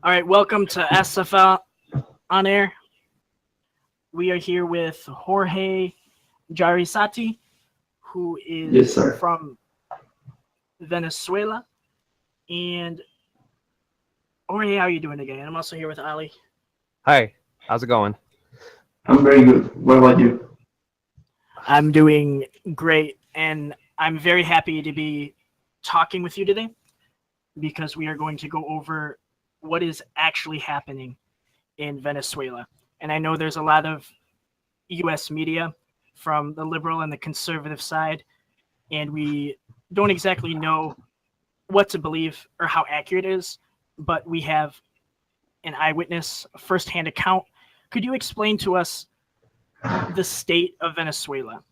All right, welcome to SFL On Air. We are here with Jorge Jraissati, who Yes, is sir. from Venezuela. And Jorge, how are you doing today? And I'm also here with Ali. Hi, how's it going? I'm very good. What about you? I'm doing great, and I'm very happy to be talking with you today because we are going to go over what is actually happening in Venezuela. And I know there's a lot of US media from the liberal and the conservative side, and we don't exactly know what to believe or how accurate it is, but we have an eyewitness, a firsthand account. Could you explain to us the state of Venezuela?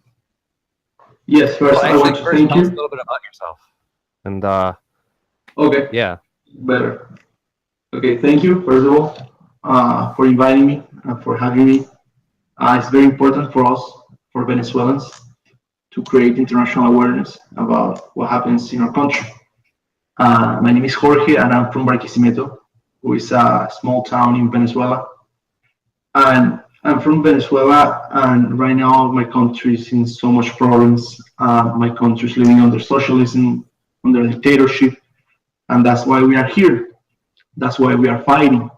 Yes, Well, first I actually, want to first thank tell us a you. little bit about yourself. And Okay, yeah, better. Okay, thank you, first of all, for inviting me and for having me. It's very important for us, for Venezuelans, to create international awareness about what happens in our country. My name is Jorge, and I'm from Barquisimeto, who is a small town in Venezuela. And I'm from Venezuela, and right now my country is in so much problems. My country is living under socialism, under dictatorship, and that's why we are here. That's why we are fighting.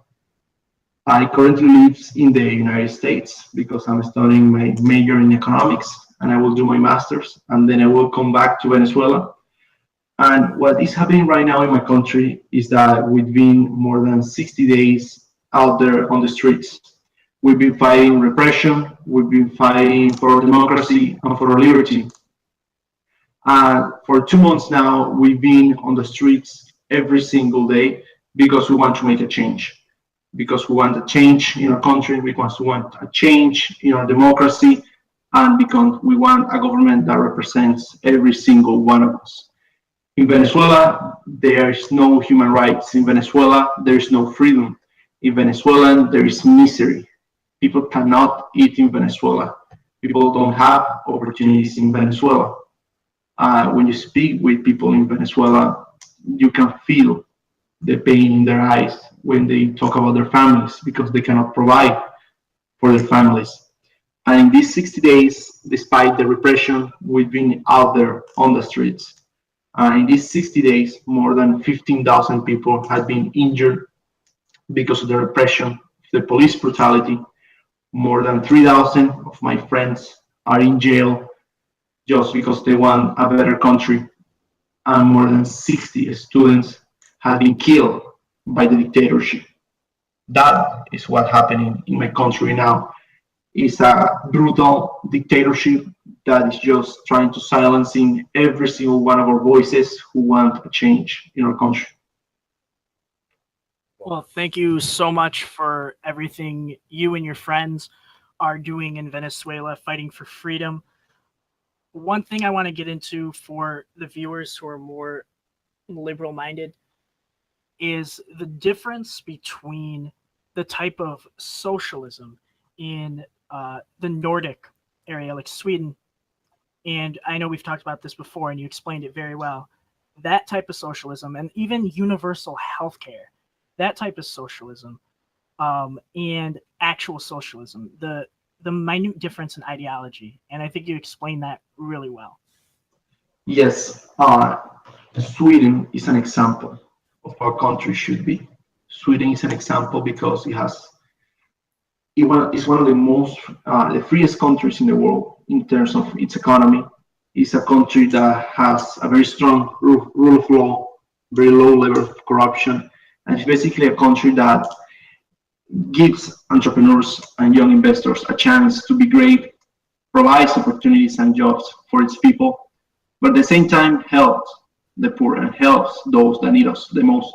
I currently live in the United States because I'm studying my major in economics, and I will do my master's, and then I will come back to Venezuela. And what is happening right now in my country is that we've been more than 60 days out there on the streets. We've been fighting repression, we've been fighting for democracy and for our liberty. For 2 months now, we've been on the streets every single day because we want to make a change. Because we want a change in our country, because we want a change in our democracy, and because we want a government that represents every single one of us. In Venezuela, there is no human rights. In Venezuela, there is no freedom. In Venezuela, there is misery. People cannot eat in Venezuela. People don't have opportunities in Venezuela. When you speak with people in Venezuela, you can feel the pain in their eyes when they talk about their families because they cannot provide for their families. And in these 60 days, despite the repression, we've been out there on the streets. In these 60 days, more than 15,000 people have been injured because of the repression, the police brutality. More than 3,000 of my friends are in jail just because they want a better country. And more than 60 students have been killed by the dictatorship. That is what's happening in my country now. It's a brutal dictatorship that is just trying to silencing every single one of our voices who want a change in our country. Well, thank you so much for everything you and your friends are doing in Venezuela, fighting for freedom. One thing I want to get into for the viewers who are more liberal minded is the difference between the type of socialism in the Nordic area, like Sweden. And I know we've talked about this before, and you explained it very well. That type of socialism, and even universal healthcare, that type of socialism, and actual socialism, the minute difference in ideology. And I think you explained that really well. Yes, Sweden is an example of how country should be. Sweden is an example because it's one of the most the freest countries in the world in terms of its economy. It's a country that has a very strong rule of law, very low level of corruption, and it's basically a country that gives entrepreneurs and young investors a chance to be great, provides opportunities and jobs for its people, but at the same time helps the poor and helps those that need us the most.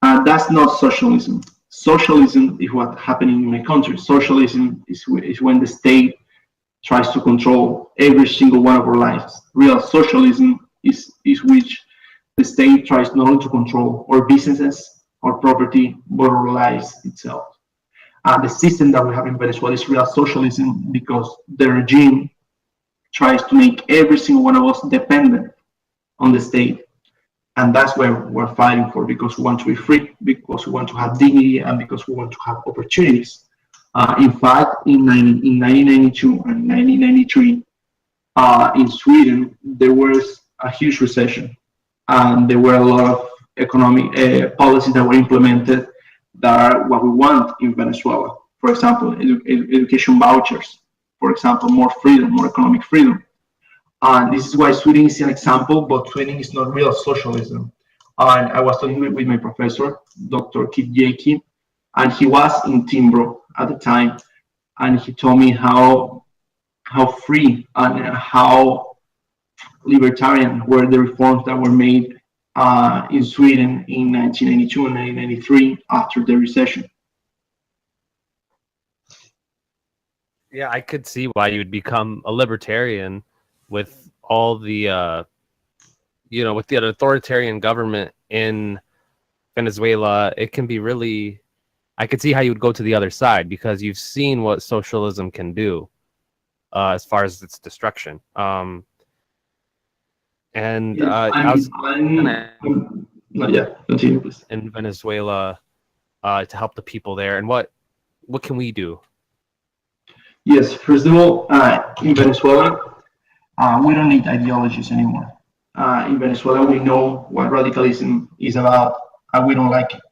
That's not socialism. Socialism is what's happening in my country. Socialism is when the state tries to control every single one of our lives. Real socialism is which the state tries not only to control our businesses, our property, but our lives itself. The system that we have in Venezuela is real socialism because the regime tries to make every single one of us dependent on the state. And that's where we're fighting for, because we want to be free, because we want to have dignity, and because we want to have opportunities. In fact, in 1992 and 1993, in Sweden, there was a huge recession, and there were a lot of economic policies that were implemented that are what we want in Venezuela. For example, education vouchers. For example, more freedom, more economic freedom. And this is why Sweden is an example, but Sweden is not real socialism. And I was talking with my professor, Dr. Kit Yaki, and he was in Timbro at the time, and he told me how free and how libertarian were the reforms that were made in Sweden in 1992 and 1993 after the recession. Yeah, I could see why you would become a libertarian with all the, with the authoritarian government in Venezuela. It can be really, I could see how you would go to the other side, because you've seen what socialism can do as far as its destruction. And I was continue, please. in Venezuela to help the people there. And what can we do? Yes, first of all, in Venezuela, we don't need ideologies anymore. In Venezuela, we know what radicalism is about, and we don't like it.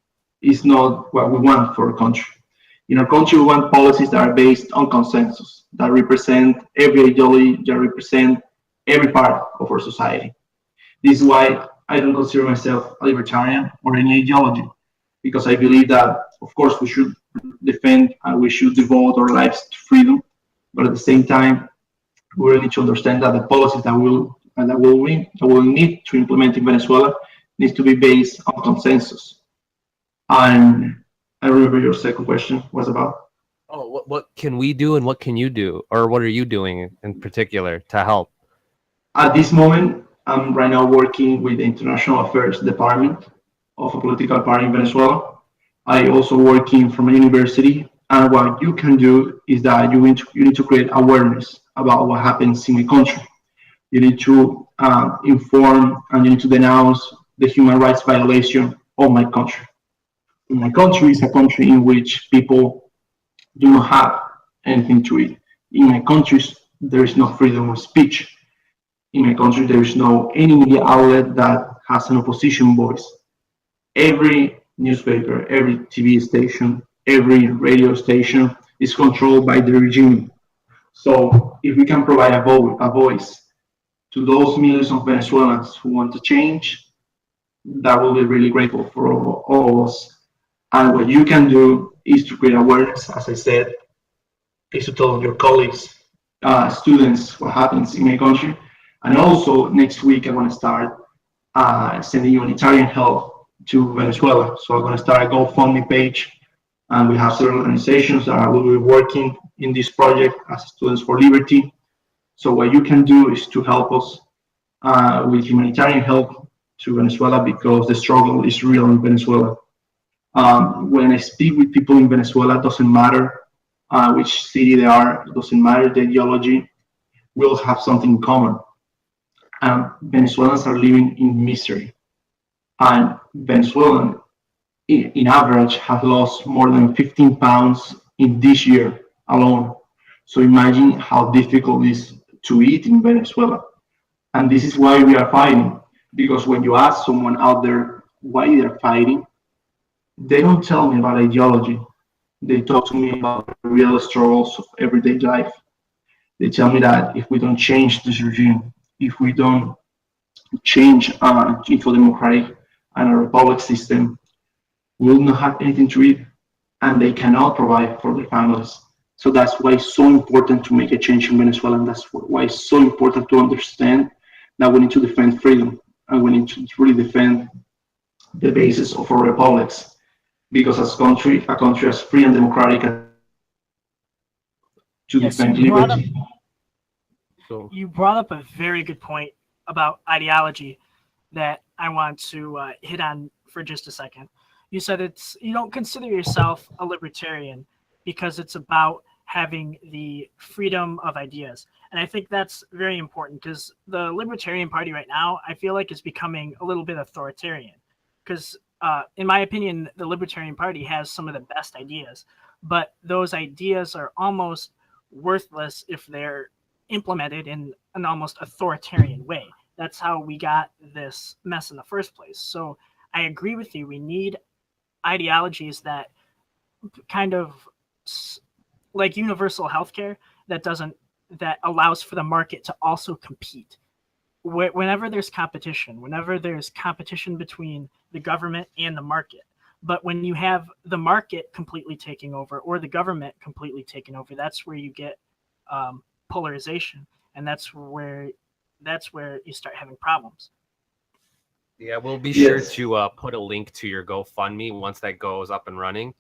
It's not what we want for our country. In our country, we want policies that are based on consensus, that represent every ideology, that represent every part of our society. This is why I don't consider myself a libertarian or any ideology, because I believe that, of course, we should defend and we should devote our lives to freedom, but at the same time, we really need to understand that the policies that we'll need to implement in Venezuela needs to be based on consensus. And I remember your second question was about. Oh, what can we do, and what can you do, or what are you doing in particular to help? At this moment, I'm right now working with the International Affairs Department of a political party in Venezuela. I also working from a university, and what you can do is that you need to create awareness about what happens in my country. You need to inform, and you need to denounce the human rights violation of my country. My country is a country in which people do not have anything to eat. In my country, there is no freedom of speech. In my country, there is no any media outlet that has an opposition voice. Every newspaper, every TV station, every radio station is controlled by the regime. So if we can provide a voice to those millions of Venezuelans who want to change, that will be really grateful for all of us. And what you can do is to create awareness, as I said, is to tell your colleagues, students, what happens in my country. And also next week, I'm going to start sending humanitarian help to Venezuela. So I'm going to start a GoFundMe page, and we have several organizations that will be working in this project as Students for Liberty. So what you can do is to help us with humanitarian help to Venezuela, because the struggle is real in Venezuela. When I speak with people in Venezuela, it doesn't matter which city they are, it doesn't matter the ideology, we'll have something in common. Venezuelans are living in misery. And Venezuelans, in average, have lost more than 15 pounds in this year alone. So imagine how difficult it is to eat in Venezuela. And this is why we are fighting. Because when you ask someone out there why they're fighting, they don't tell me about ideology. They talk to me about the real struggles of everyday life. They tell me that if we don't change this regime, if we don't change into a democratic and a republic system, we will not have anything to eat, and they cannot provide for their families. So that's why it's so important to make a change in Venezuela, and that's why it's so important to understand that we need to defend freedom, and we need to really defend the basis of our republics. Because as a country as free and democratic to defend liberty. You brought up a very good point about ideology that I want to hit on for just a second. You said you don't consider yourself a libertarian because it's about having the freedom of ideas. And I think that's very important because the Libertarian Party right now, I feel like, is becoming a little bit authoritarian. Because, in my opinion, the Libertarian Party has some of the best ideas, but those ideas are almost worthless if they're implemented in an almost authoritarian way. That's how we got this mess in the first place. So I agree with you. We need ideologies that kind of like universal healthcare that allows for the market to also compete. Whenever there's competition between the government and the market. But when you have the market completely taking over or the government completely taking over, that's where you get polarization, and that's where you start having problems. Yeah, we'll be sure to put a link to your GoFundMe once that goes up and running,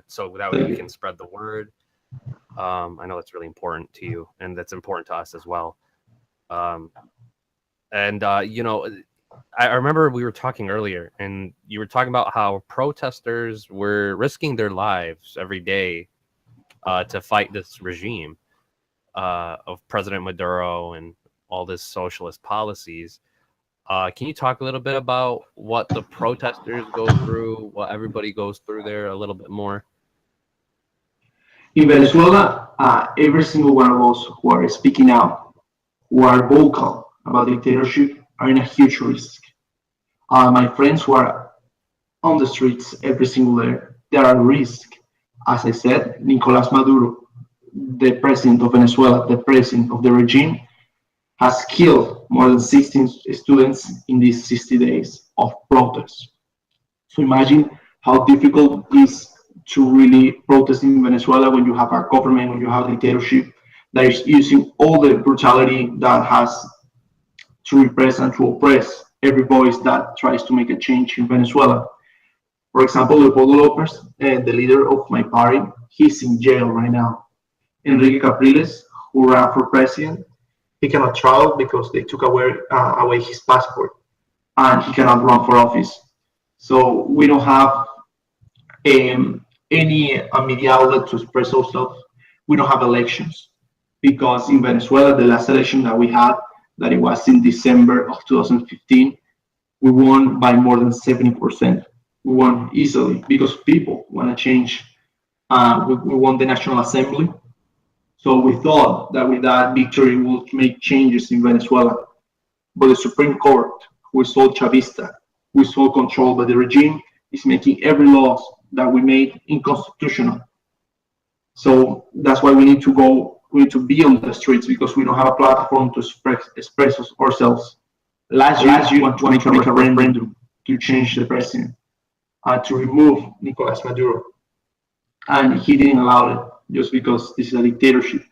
so that way we can spread the word. I know it's really important to you, and that's important to us as well. You know, I remember we were talking earlier, and you were talking about how protesters were risking their lives every day to fight this regime of President Maduro and all this socialist policies. Can you talk a little bit about what the protesters go through, what everybody goes through there a little bit more? In Venezuela, every single one of us who are speaking out, who are vocal about dictatorship, are in a huge risk. My friends who are on the streets every single day, they are at risk. As I said, Nicolás Maduro, the president of Venezuela, the president of the regime, has killed more than 16 students in these 60 days of protests. So imagine how difficult it is to really protest in Venezuela when you have a government, when you have a dictatorship that is using all the brutality that has to repress and to oppress every voice that tries to make a change in Venezuela. For example, Leopoldo Lopez, the leader of my party, he's in jail right now. Enrique Capriles, who ran for president, he cannot travel because they took away his passport, and he cannot run for office. So we don't have any media outlet to express ourselves. We don't have elections because in Venezuela, the last election that we had, that it was in December of 2015, we won by more than 70%. We won easily because people want to change. We won the National Assembly. So we thought that with that victory we would make changes in Venezuela. But the Supreme Court, who is all Chavista, who is all controlled by the regime, is making every law that we made unconstitutional. So that's why we need to be on the streets, because we don't have a platform to express ourselves. Last year, we want to make a referendum to change the president, to remove Nicolás Maduro. And he didn't allow it just because this is a dictatorship.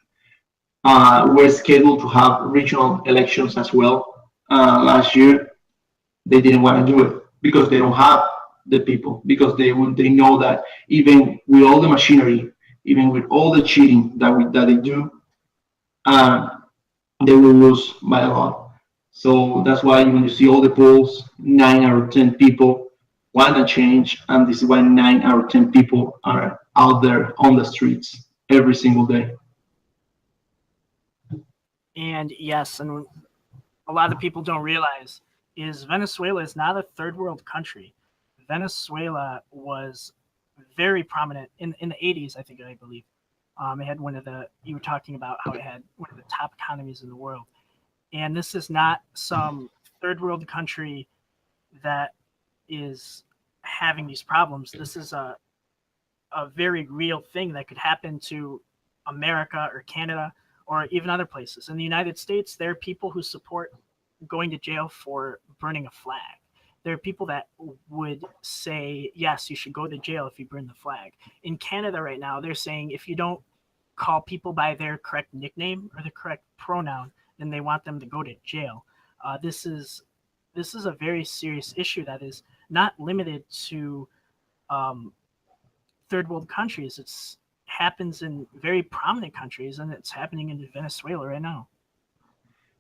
We're scheduled to have regional elections as well. Last year, they didn't want to do it because they don't have the people, because they know that even with all the machinery, even with all the cheating that they do, they will lose by a lot. So that's why when you see all the polls, 9 out of 10 people want to change, and this is why 9 out of 10 people are out there on the streets every single day. And yes, and a lot of people don't realize is Venezuela is not a third world country. Venezuela was very prominent in the 80s, I believe. It had you were talking about how it had one of the top economies in the world. And this is not some third world country that is having these problems. This is a very real thing that could happen to America or Canada or even other places. In the United States, there are people who support going to jail for burning a flag. There are people that would say, yes, you should go to jail if you burn the flag. In Canada right now, they're saying if you don't call people by their correct nickname or the correct pronoun, then they want them to go to jail. This is a very serious issue that is not limited to third world countries. It's happens in very prominent countries, and it's happening in Venezuela right now.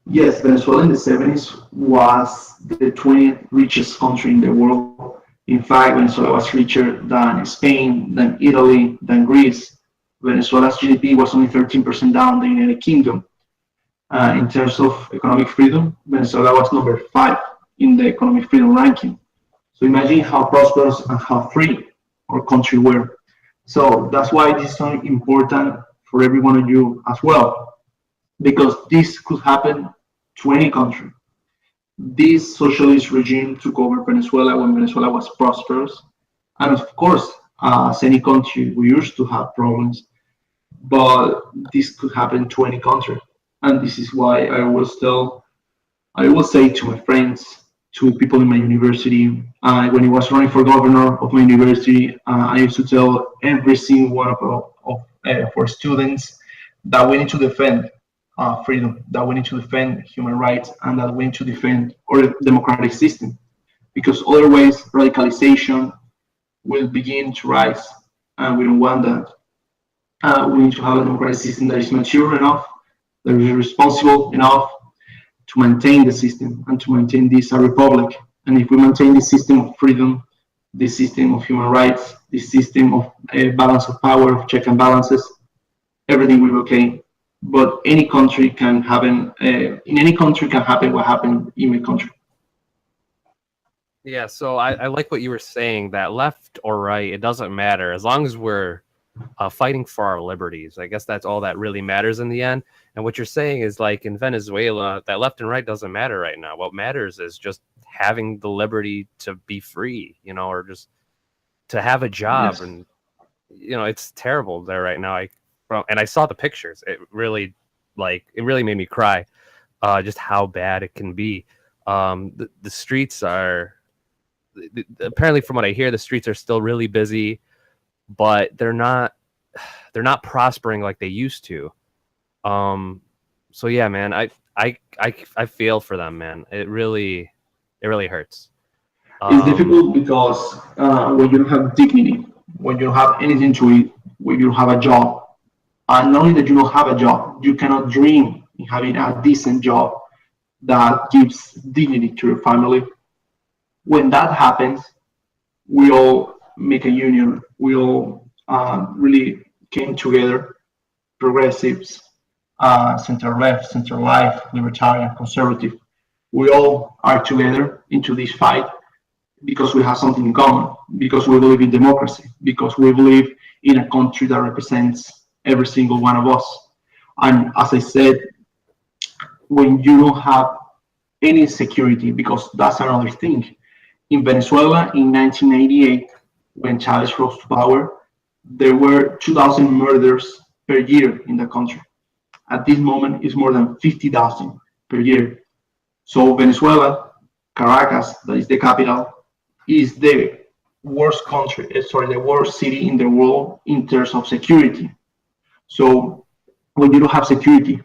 Yes, Venezuela in the 70s was the 20th richest country in the world. In fact, Venezuela was richer than Spain, than Italy, than Greece. Venezuela's GDP was only 13% down the United Kingdom. In terms of economic freedom, Venezuela was number 5 in the economic freedom ranking. So imagine how prosperous and how free our country were. So that's why this is so important for every one of you as well, because this could happen to any country. This socialist regime took over Venezuela when Venezuela was prosperous. And of course, as any country, we used to have problems, but this could happen to any country. And this is why I always say to my friends, to people in my university, when I was running for governor of my university, I used to tell every single one of our students that we need to defend freedom, that we need to defend human rights, and that we need to defend our democratic system, because otherwise radicalization will begin to rise, and we don't want that. We need to have a democratic system that is mature enough, that is responsible enough to maintain the system and to maintain this a republic. And if we maintain this system of freedom, this system of human rights, this system of balance of power, of check and balances, everything will be okay. But any country can happen. In any country can happen what happened in my country. Yeah, so I like what you were saying, that left or right, it doesn't matter as long as we're fighting for our liberties. I guess that's all that really matters in the end. And what you're saying is, like, in Venezuela, that left and right doesn't matter right now. What matters is just having the liberty to be free, or just to have a job. Yes. And it's terrible there right now. And I saw the pictures. It really made me cry. Just how bad it can be. The streets are apparently, from what I hear, the streets are still really busy, but they're not prospering like they used to. So yeah, man, I feel for them, man. It really hurts. It's difficult because when you don't have dignity, when you don't have anything to eat, when you don't have a job, and not only that you don't have a job, you cannot dream in having a decent job that gives dignity to your family. When that happens, we all make a union. We all really came together, progressives, center left, center right, libertarian, conservative. We all are together into this fight because we have something in common, because we believe in democracy, because we believe in a country that represents every single one of us. And as I said, when you don't have any security, because that's another thing. In Venezuela in 1998, when Chavez rose to power, there were 2,000 murders per year in the country. At this moment, it's more than 50,000 per year. So Venezuela, Caracas, that is the capital, is the worst the worst city in the world in terms of security. So when you don't have security,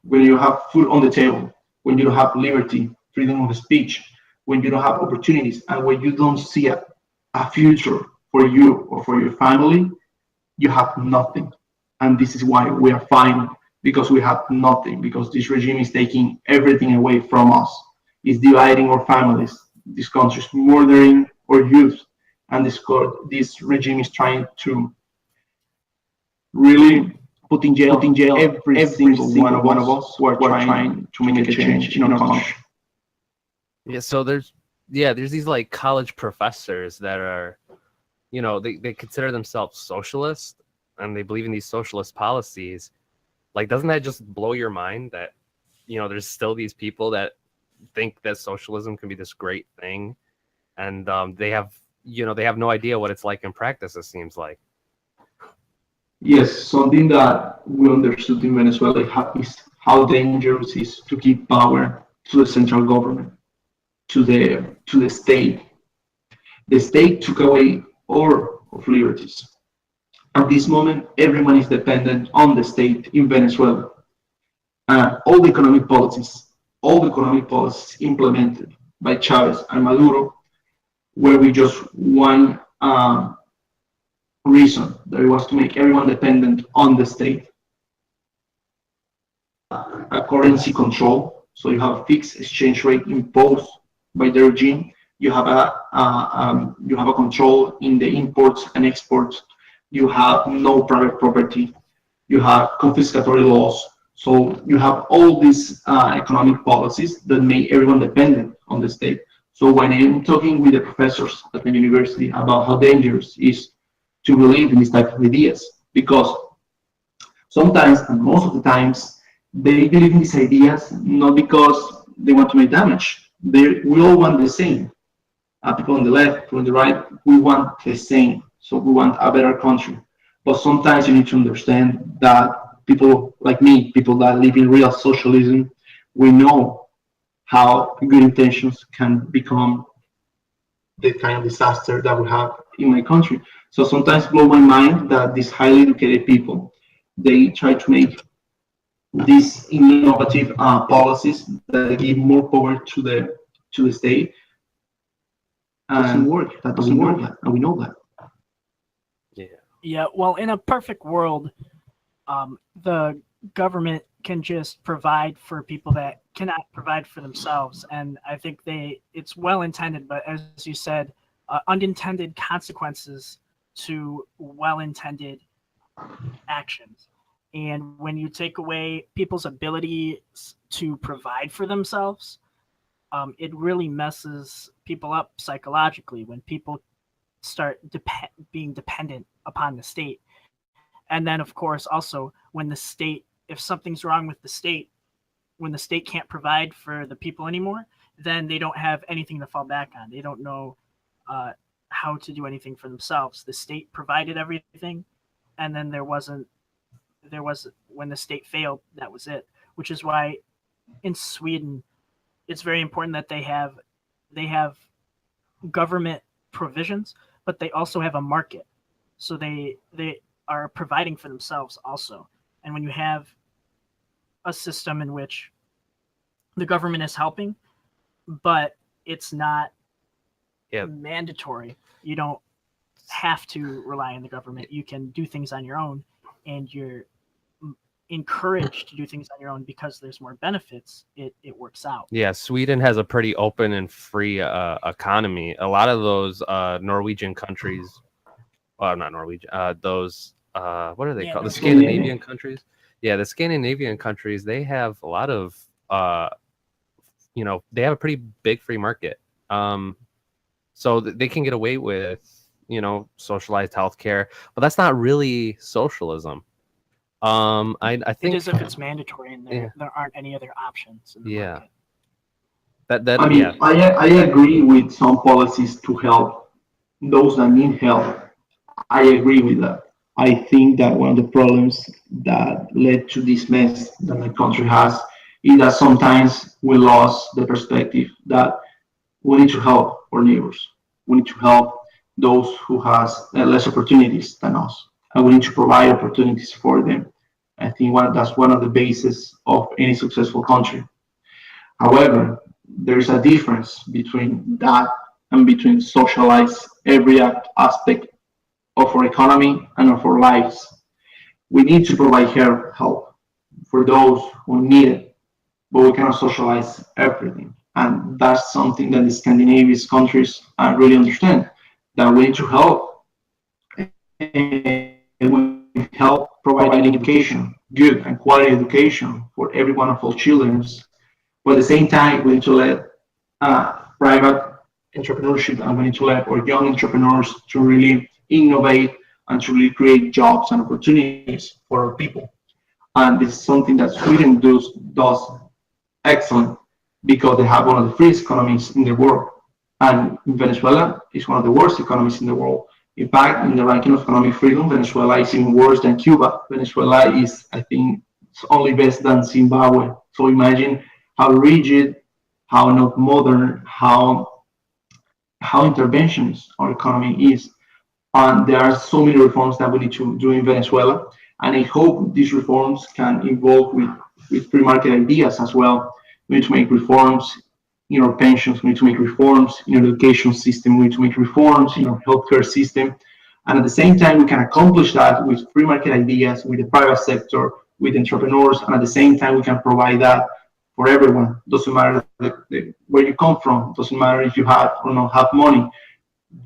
when you have food on the table, when you don't have liberty, freedom of speech, when you don't have opportunities, and when you don't see a future for you or for your family, you have nothing. And this is why we are fighting, because we have nothing, because this regime is taking everything away from us. It's dividing our families. This country is murdering our youth. And this regime is trying to really put in jail every single one of us who are trying to make a change in our country. Yeah, so there's these like college professors that are, they consider themselves socialist and they believe in these socialist policies. Like, doesn't that just blow your mind that, there's still these people that think that socialism can be this great thing, and they have no idea what it's like in practice, it seems like. Yes, something that we understood in Venezuela is how dangerous it is to give power to the central government, to the state. The state took away all of liberties. At this moment, everyone is dependent on the state in Venezuela. All the economic policies implemented by Chavez and Maduro were with just one reason, that it was to make everyone dependent on the state. A currency control, so you have a fixed exchange rate imposed by the regime. You have a control in the imports and exports. You have no private property. you have confiscatory laws. So you have all these economic policies that make everyone dependent on the state. So when I'm talking with the professors at the university about how dangerous it is to believe in these type of ideas, because sometimes, and most of the times, they believe in these ideas not because they want to make damage. We all want the same. People on the left, people on the right, we want the same. So we want a better country. But sometimes you need to understand that people like me, people that live in real socialism, we know how good intentions can become the kind of disaster that we have in my country. So sometimes blow my mind that these highly educated people, they try to make these innovative policies that give more power to the state. Doesn't work. That doesn't work, and we know that. Yeah, well, in a perfect world, the government can just provide for people that cannot provide for themselves, and I think it's well intended, but as you said, unintended consequences to well intended actions. And when you take away people's ability to provide for themselves, it really messes people up psychologically when people start being dependent upon the state. And then, of course, also when the state, if something's wrong with the state, when the state can't provide for the people anymore, then they don't have anything to fall back on. They don't know how to do anything for themselves. The state provided everything, and then when the state failed, that was it. Which is why in Sweden, it's very important that they have government provisions, but they also have a market. So they are providing for themselves also. And when you have a system in which the government is helping, but it's not mandatory, you don't have to rely on the government. You can do things on your own, and you're encouraged to do things on your own because there's more benefits. It works out. Yeah, Sweden has a pretty open and free economy. A lot of those Norwegian countries, well, not Norwegian, those what are they called? The Scandinavian countries. Yeah, the Scandinavian countries, they have a lot of they have a pretty big free market. So they can get away with, socialized healthcare, but that's not really socialism. I think it is if it's mandatory and there aren't any other options in the market. I agree with some policies to help those that need help. I agree with that. I think that one of the problems that led to this mess that my country has is that sometimes we lost the perspective that we need to help our neighbors. We need to help those who has less opportunities than us, and we need to provide opportunities for them. I think that's one of the bases of any successful country. However, there's a difference between that and between socialize every aspect of our economy and of our lives. We need to provide help for those who need it, but we cannot socialize everything. And that's something that the Scandinavian countries really understand, that we need to help. And we help providing education, good and quality education for every one of our children. But at the same time, we need to let private entrepreneurship, and we need to let our young entrepreneurs to really innovate and to really create jobs and opportunities for our people. And this is something that Sweden does excellent, because they have one of the freest economies in the world. And Venezuela is one of the worst economies in the world. In fact, in the ranking of economic freedom, Venezuela is even worse than Cuba. Venezuela is, I think, it's only best than Zimbabwe. So imagine how rigid, how not modern, how interventionist our economy is. And there are so many reforms that we need to do in Venezuela. And I hope these reforms can involve with free market ideas as well. We need to make reforms in our pensions, we need to make reforms in our education system, we need to make reforms in our healthcare system. And at the same time, we can accomplish that with free market ideas, with the private sector, with entrepreneurs, and at the same time, we can provide that for everyone. Doesn't matter where you come from, doesn't matter if you have or not have money.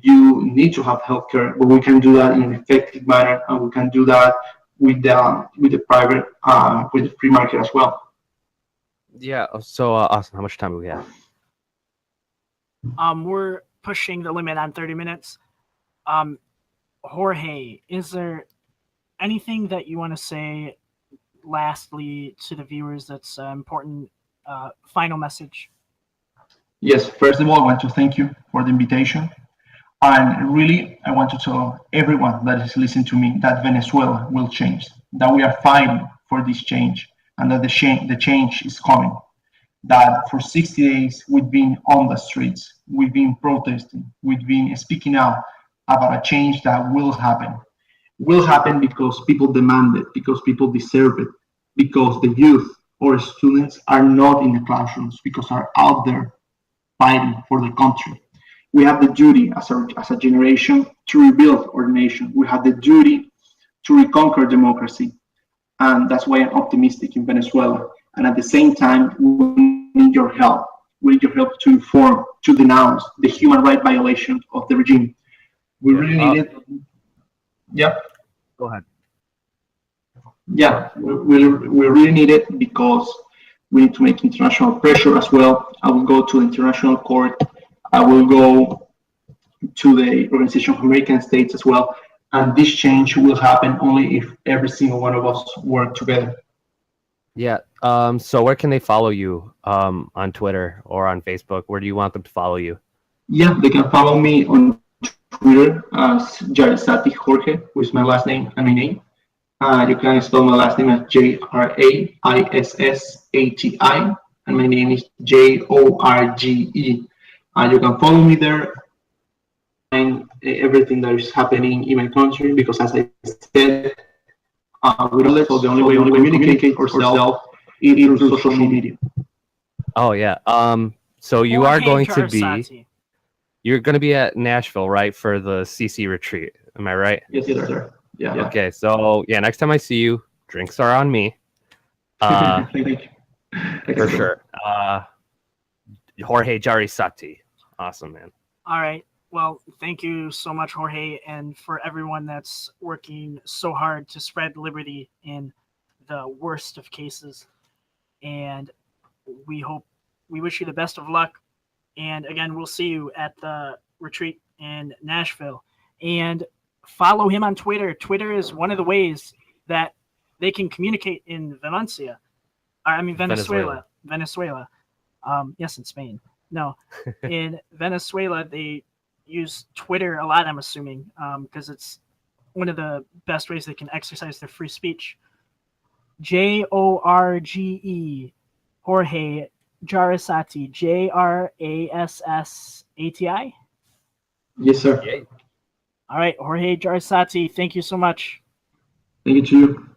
You need to have healthcare, but we can do that in an effective manner, and we can do that with the private with the free market as well. Yeah. So, Austin, how much time do we have? We're pushing the limit on 30 minutes. Jorge, is there anything that you want to say lastly to the viewers that's important final message? Yes, first of all, I want to thank you for the invitation. And really, I want to tell everyone that is listening to me that Venezuela will change, that we are fighting for this change, and that the change is coming. That for 60 days we've been on the streets, we've been protesting, we've been speaking out about a change that will happen. Will happen because people demand it, because people deserve it, because the youth or students are not in the classrooms, because are out there fighting for the country. We have the duty as a generation to rebuild our nation. We have the duty to reconquer democracy. And that's why I'm optimistic in Venezuela. And at the same time, we need your help. We need your help to inform, to denounce the human rights violation of the regime. We really need it. Yeah. Go ahead. Yeah, we really need it because we need to make international pressure as well. I will go to the international court. I will go to the Organization of American States as well. And this change will happen only if every single one of us work together. Yeah. So where can they follow you on Twitter or on Facebook? Where do you want them to follow you? Yeah, they can follow me on Twitter as Jraissati Jorge, which is my last name and my name. You can spell my last name as Jraissati, and my name is Jorge. You can follow me there and everything that is happening in my country because, as I said, so the only way we communicate ourselves is through social media. Oh yeah. So you Jorge are going to Jraissati. be you're going to be at Nashville, right, for the CC retreat. Am I right? Yes, sir. Yeah. Okay. So yeah, next time I see you, drinks are on me. Thank you. For sure. Jorge Jraissati. Awesome, man. All right. Well, thank you so much, Jorge, and for everyone that's working so hard to spread liberty in the worst of cases. And we wish you the best of luck. And again, we'll see you at the retreat in Nashville. And follow him on Twitter. Twitter is one of the ways that they can communicate in Venezuela. Yes, in Spain. No, in Venezuela, they use Twitter a lot, I'm assuming, because it's one of the best ways they can exercise their free speech. Jorge Jorge Jraissati, Jrassati. Yes, sir. Yeah. All right, Jorge Jraissati, thank you so much. Thank you to you.